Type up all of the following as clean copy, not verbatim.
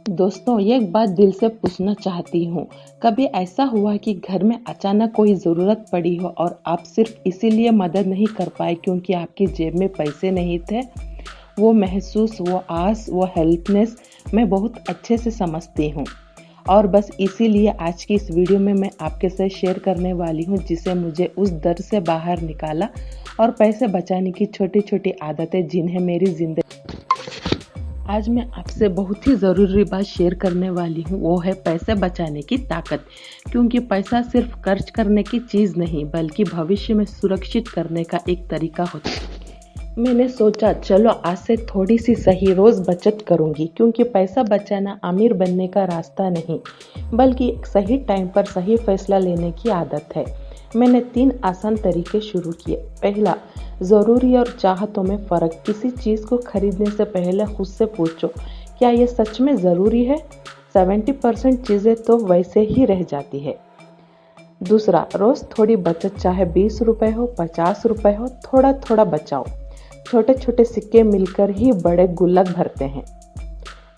दोस्तों, ये एक बात दिल से पूछना चाहती हूँ। कभी ऐसा हुआ कि घर में अचानक कोई ज़रूरत पड़ी हो और आप सिर्फ इसीलिए मदद नहीं कर पाए क्योंकि आपकी जेब में पैसे नहीं थे? वो महसूस, वो आस, वो हेल्पनेस मैं बहुत अच्छे से समझती हूँ। और बस इसीलिए आज की इस वीडियो में मैं आपके साथ शेयर करने वाली हूँ जिससे मुझे उस दर्द से बाहर निकाला और पैसे बचाने की छोटी-छोटी आदतें जिन्हें मेरी ज़िंदगी। आज मैं आपसे बहुत ही ज़रूरी बात शेयर करने वाली हूँ, वो है पैसे बचाने की ताकत। क्योंकि पैसा सिर्फ खर्च करने की चीज़ नहीं बल्कि भविष्य में सुरक्षित करने का एक तरीका होता है। मैंने सोचा चलो आज से थोड़ी सी सही रोज़ बचत करूँगी क्योंकि पैसा बचाना अमीर बनने का रास्ता नहीं बल्कि एक सही टाइम पर सही फैसला लेने की आदत है। मैंने 3 आसान तरीके शुरू किए। पहला, ज़रूरी और चाहतों में फ़र्क। किसी चीज़ को खरीदने से पहले खुद से पूछो, क्या ये सच में ज़रूरी है? 70% चीज़ें तो वैसे ही रह जाती है। दूसरा, रोज़ थोड़ी बचत, चाहे 20 रुपए हो, 50 रुपए हो, थोड़ा थोड़ा बचाओ। छोटे छोटे सिक्के मिलकर ही बड़े गुल्लक भरते हैं।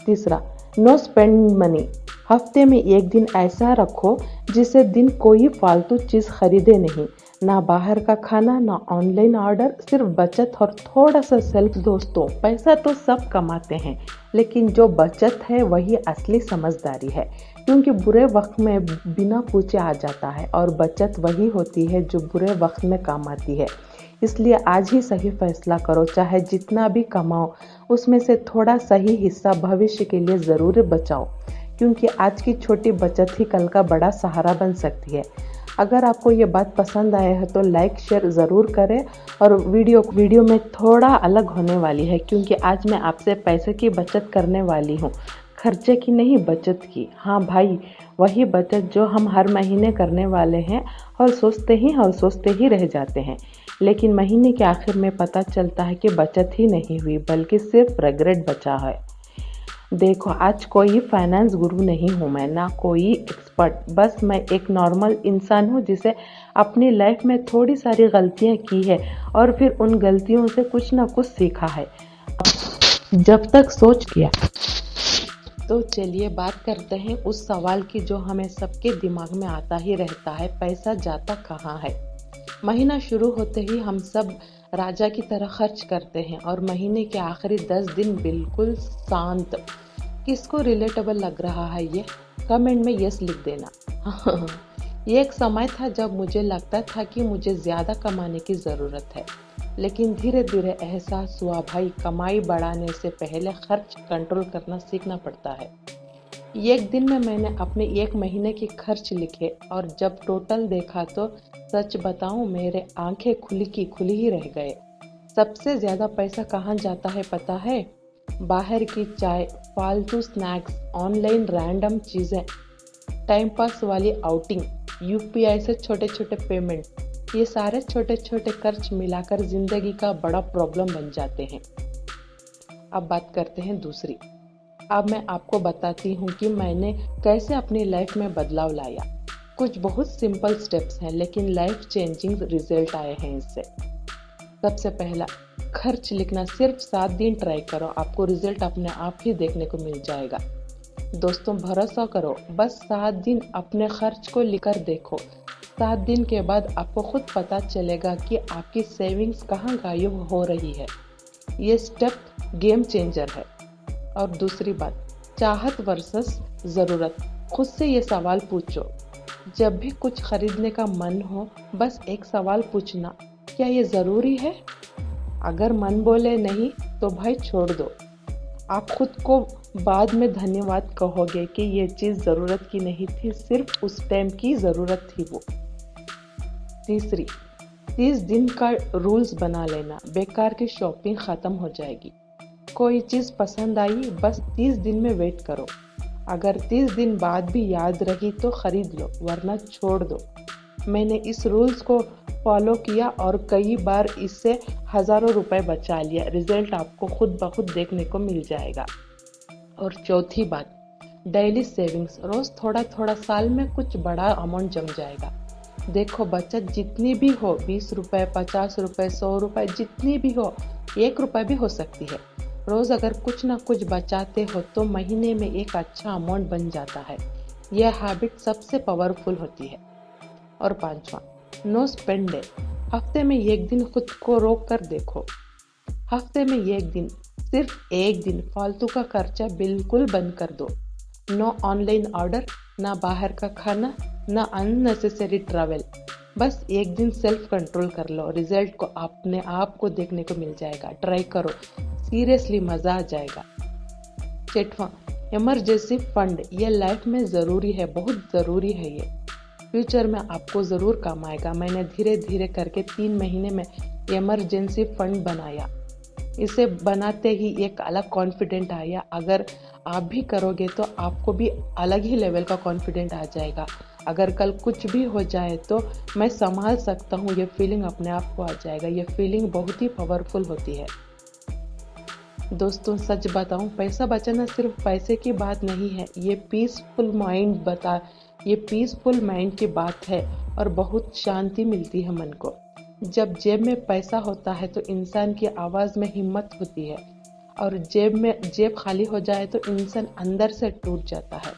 तीसरा, नो स्पेंड मनी। हफ्ते में एक दिन ऐसा रखो जिसे दिन कोई फालतू चीज़ खरीदे नहीं। ना बाहर का खाना, ना ऑनलाइन ऑर्डर, सिर्फ बचत और थोड़ा सा सेल्फ। दोस्तों, पैसा तो सब कमाते हैं लेकिन जो बचत है वही असली समझदारी है। क्योंकि बुरे वक्त में बिना पूछे आ जाता है और बचत वही होती है जो बुरे वक्त में काम आती है। इसलिए आज ही सही फैसला करो, चाहे जितना भी कमाओ उसमें से थोड़ा सही हिस्सा भविष्य के लिए ज़रूर बचाओ। क्योंकि आज की छोटी बचत ही कल का बड़ा सहारा बन सकती है। अगर आपको ये बात पसंद आया है तो लाइक शेयर ज़रूर करें। और वीडियो में थोड़ा अलग होने वाली है क्योंकि आज मैं आपसे पैसे की बचत करने वाली हूँ, खर्चे की नहीं, बचत की। हाँ भाई, वही बचत जो हम हर महीने करने वाले हैं और सोचते ही रह जाते हैं। लेकिन महीने के आखिर में पता चलता है कि बचत ही नहीं हुई बल्कि सिर्फ रिग्रेट बचा है। देखो, आज कोई फाइनेंस गुरु नहीं हूँ मैं, ना कोई एक्सपर्ट। बस मैं एक नॉर्मल इंसान हूँ जिसे अपनी लाइफ में थोड़ी सारी गलतियाँ की है और फिर उन गलतियों से कुछ ना कुछ सीखा है। जब तक सोच किया। तो चलिए बात करते हैं उस सवाल की जो हमें सबके दिमाग में आता ही रहता है, पैसा जाता कहाँ है? महीना शुरू होते ही हम सब राजा की तरह खर्च करते हैं और महीने के आखिरी 10 दिन बिल्कुल शांत। किसको रिलेटेबल लग रहा है ये? कमेंट में यस लिख देना। ये एक समय था जब मुझे लगता था कि मुझे ज़्यादा कमाने की ज़रूरत है, लेकिन धीरे धीरे एहसास हुआ भाई, कमाई बढ़ाने से पहले खर्च कंट्रोल करना सीखना पड़ता है। एक दिन में मैंने अपने एक महीने के खर्च लिखे और जब टोटल देखा तो सच बताऊं, मेरे आंखें खुली ही रह गए। सबसे ज़्यादा पैसा कहाँ जाता है पता है? बाहर की चाय, फालतू स्नैक्स, ऑनलाइन रैंडम चीज़ें, टाइम पास वाली आउटिंग, यूपीआई से छोटे छोटे पेमेंट। ये सारे छोटे छोटे खर्च मिलाकर ज़िंदगी का बड़ा प्रॉब्लम बन जाते हैं। अब बात करते हैं दूसरी। अब मैं आपको बताती हूँ कि मैंने कैसे अपनी लाइफ में बदलाव लाया। कुछ बहुत सिंपल स्टेप्स हैं लेकिन लाइफ चेंजिंग रिजल्ट आए हैं इससे। सबसे पहला, खर्च लिखना। सिर्फ 7 दिन ट्राई करो, आपको रिजल्ट अपने आप ही देखने को मिल जाएगा। दोस्तों, भरोसा करो, बस 7 दिन अपने खर्च को लिखकर देखो। 7 दिन के बाद आपको खुद पता चलेगा कि आपकी सेविंग्स कहाँ गायब हो रही है। ये स्टेप गेम चेंजर है। और दूसरी बात, चाहत वर्सेस ज़रूरत। खुद से ये सवाल पूछो, जब भी कुछ खरीदने का मन हो बस एक सवाल पूछना, क्या ये ज़रूरी है? अगर मन बोले नहीं तो भाई छोड़ दो। आप खुद को बाद में धन्यवाद कहोगे कि ये चीज़ ज़रूरत की नहीं थी, सिर्फ उस टाइम की ज़रूरत थी वो। तीसरी, 30 दिन का रूल्स बना लेना, बेकार की शॉपिंग ख़त्म हो जाएगी। कोई चीज़ पसंद आई, बस 30 दिन में वेट करो। अगर 30 दिन बाद भी याद रही तो ख़रीद लो, वरना छोड़ दो। मैंने इस रूल्स को फॉलो किया और कई बार इससे हज़ारों रुपए बचा लिया। रिजल्ट आपको खुद ब खुद देखने को मिल जाएगा। और चौथी बात, डेली सेविंग्स। रोज़ थोड़ा थोड़ा, साल में कुछ बड़ा अमाउंट जम जाएगा। देखो, बचत जितनी भी हो, 20 रुपए, 50 रुपए, 100 रुपए, जितनी भी हो, 1 रुपए भी हो सकती है। रोज़ अगर कुछ ना कुछ बचाते हो तो महीने में एक अच्छा अमाउंट बन जाता है। यह हैबिट सबसे पावरफुल होती है। और पांचवा, नो स्पेंड डे। हफ्ते में एक दिन खुद को रोक कर देखो। हफ्ते में एक दिन, सिर्फ एक दिन फालतू का खर्चा बिल्कुल बंद कर दो। नो ऑनलाइन ऑर्डर, ना बाहर का खाना, ना अननेसेसरी ट्रैवल। बस एक दिन सेल्फ कंट्रोल कर लो, रिजल्ट को अपने आप को देखने को मिल जाएगा। ट्राई करो, सीरियसली मज़ा आ जाएगा। छठवां, इमरजेंसी फंड। ये लाइफ में ज़रूरी है, बहुत ज़रूरी है ये। फ्यूचर में आपको ज़रूर काम आएगा। मैंने धीरे धीरे करके 3 महीने में इमरजेंसी फंड बनाया। इसे बनाते ही एक अलग कॉन्फिडेंट आया। अगर आप भी करोगे तो आपको भी अलग ही लेवल का कॉन्फिडेंट आ जाएगा। अगर कल कुछ भी हो जाए तो मैं संभाल सकता हूँ, ये फीलिंग अपने आप को आ जाएगा। ये फीलिंग बहुत ही पावरफुल होती है। दोस्तों सच बताऊं, पैसा बचाना सिर्फ पैसे की बात नहीं है, ये पीसफुल माइंड की बात है और बहुत शांति मिलती है मन को। जब जेब में पैसा होता है तो इंसान की आवाज़ में हिम्मत होती है, और जेब खाली हो जाए तो इंसान अंदर से टूट जाता है।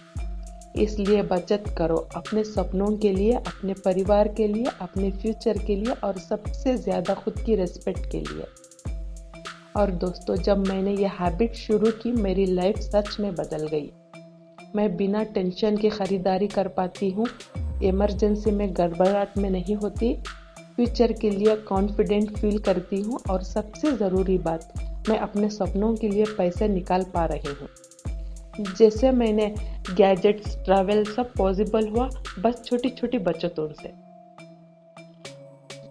इसलिए बचत करो, अपने सपनों के लिए, अपने परिवार के लिए, अपने फ्यूचर के लिए, और सबसे ज़्यादा खुद की रिस्पेक्ट के लिए। और दोस्तों, जब मैंने ये हैबिट शुरू की, मेरी लाइफ सच में बदल गई। मैं बिना टेंशन के खरीदारी कर पाती हूँ, इमरजेंसी में गड़बड़ाहट में नहीं होती, फ्यूचर के लिए कॉन्फिडेंट फील करती हूँ, और सबसे ज़रूरी बात, मैं अपने सपनों के लिए पैसे निकाल पा रही हूँ। जैसे मैंने गैजेट्स, ट्रैवल सब पॉसिबल हुआ बस छोटी छोटी बचतों से।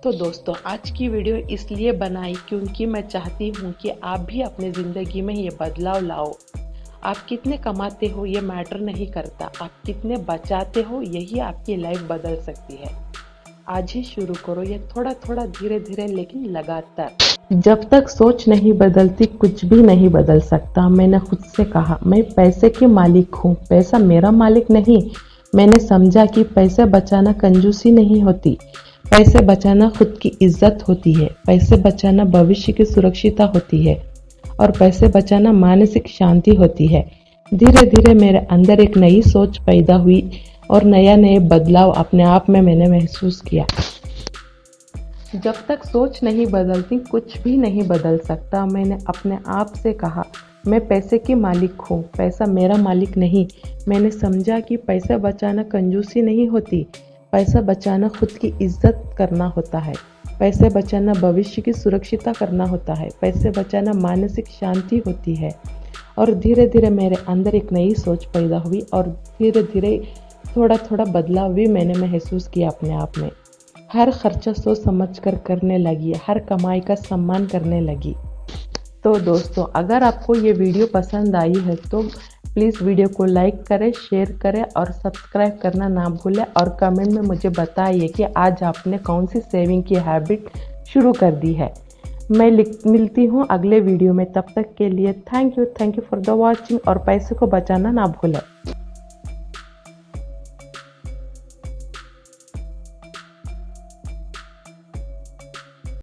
तो दोस्तों, आज की वीडियो इसलिए बनाई क्योंकि मैं चाहती हूँ कि आप भी अपनी ज़िंदगी में ये बदलाव लाओ। आप कितने कमाते हो ये मैटर नहीं करता, आप कितने बचाते हो यही आपकी लाइफ बदल सकती है। आज ही शुरू करो, ये थोड़ा थोड़ा, धीरे धीरे, लेकिन लगातार। जब तक सोच नहीं बदलती कुछ भी नहीं बदल सकता। मैंने खुद से कहा, मैं पैसे की मालिक हूँ, पैसा मेरा मालिक नहीं। मैंने समझा कि पैसे बचाना कंजूसी नहीं होती, पैसे बचाना खुद की इज्जत होती है, पैसे बचाना भविष्य की सुरक्षिता होती है, और पैसे बचाना मानसिक शांति होती है। धीरे धीरे मेरे अंदर एक नई सोच पैदा हुई और नए बदलाव अपने आप में मैंने महसूस किया। जब तक सोच नहीं बदलती कुछ भी नहीं बदल सकता। मैंने अपने आप से कहा, मैं पैसे की मालिक हूँ, पैसा मेरा मालिक नहीं। मैंने समझा कि पैसा बचाना कंजूसी नहीं होती, पैसा बचाना खुद की इज्जत करना होता है, पैसे बचाना भविष्य की सुरक्षिता करना होता है, पैसे बचाना मानसिक शांति होती है। और धीरे धीरे मेरे अंदर एक नई सोच पैदा हुई, और धीरे धीरे थोड़ा थोड़ा बदलाव भी मैंने महसूस किया अपने आप में। हर खर्चा सोच समझ कर करने लगी, हर कमाई का सम्मान करने लगी। तो दोस्तों, अगर आपको ये वीडियो पसंद आई है तो प्लीज़ वीडियो को लाइक करें, शेयर करें और सब्सक्राइब करना ना भूलें, और कमेंट में मुझे बताइए कि आज आपने कौन सी सेविंग की हैबिट शुरू कर दी है। मैं मिलती हूँ अगले वीडियो में, तब तक के लिए thank you for the watching, और पैसे को बचाना ना भूलें।